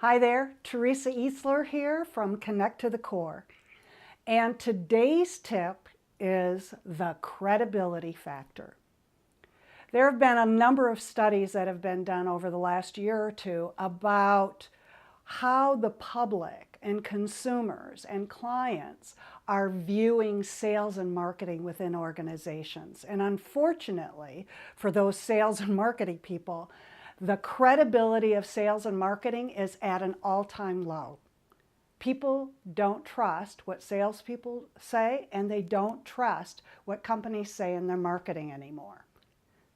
Hi there, Teresa Easler here from Connect to the Core. And today's tip is the credibility factor. There have been a number of studies that have been done over the last year or two about how the public and consumers and clients are viewing sales and marketing within organizations. And unfortunately, for those sales and marketing people, the credibility of sales and marketing is at an all-time low. People don't trust what salespeople say, and they don't trust what companies say in their marketing anymore.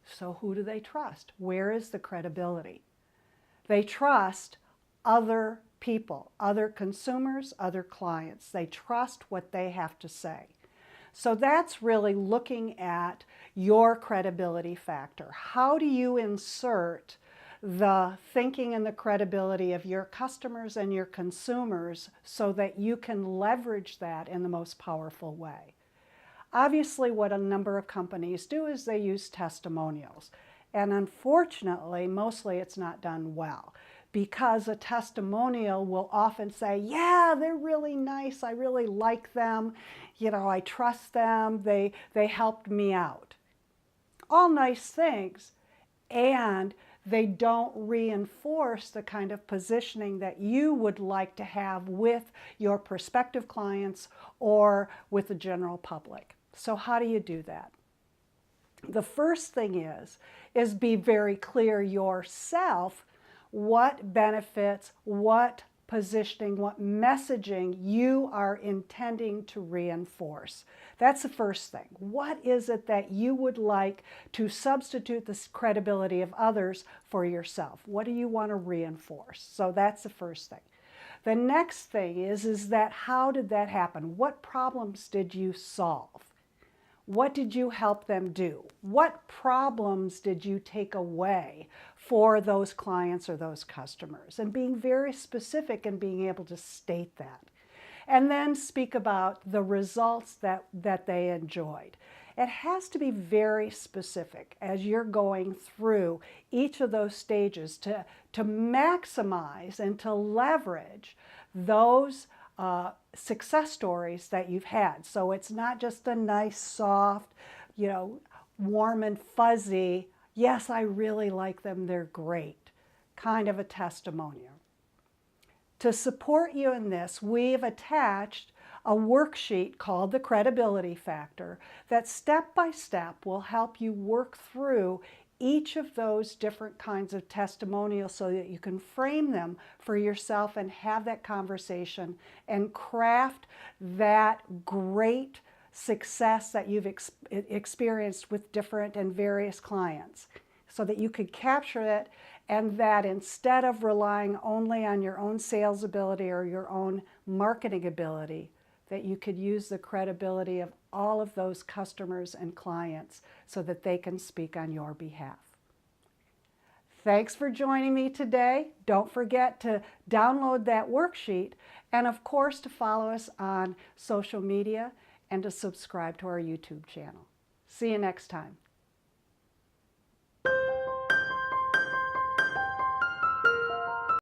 So who do they trust? Where is the credibility? They trust other people, other consumers, other clients. They trust what they have to say. So that's really looking at your credibility factor. How do you insert the thinking and the credibility of your customers and your consumers so that you can leverage that in the most powerful way? Obviously, what a number of companies do is they use testimonials. And unfortunately, mostly it's not done well, because a testimonial will often say, yeah, they're really nice, I really like them, I trust them, they helped me out. All nice things, and they don't reinforce the kind of positioning that you would like to have with your prospective clients or with the general public. So how do you do that? The first thing is be very clear yourself what benefits, what positioning, what messaging you are intending to reinforce. That's the first thing. What is it that you would like to substitute the credibility of others for yourself? What do you want to reinforce? So that's the first thing. The next thing is that how did that happen? What problems did you solve? What did you help them do? What problems did you take away for those clients or those customers? And being very specific and being able to state that. And then speak about the results that they enjoyed. It has to be very specific as you're going through each of those stages to maximize and to leverage those success stories that you've had. So it's not just a nice, soft, warm and fuzzy, yes, I really like them, they're great, kind of a testimonial. To support you in this, we've attached a worksheet called the Credibility Factor that step by step will help you work through each of those different kinds of testimonials so that you can frame them for yourself and have that conversation and craft that great success that you've experienced with different and various clients so that you could capture it, and that instead of relying only on your own sales ability or your own marketing ability, that you could use the credibility of all of those customers and clients so that they can speak on your behalf. Thanks for joining me today. Don't forget to download that worksheet, and of course to follow us on social media and to subscribe to our YouTube channel. See you next time.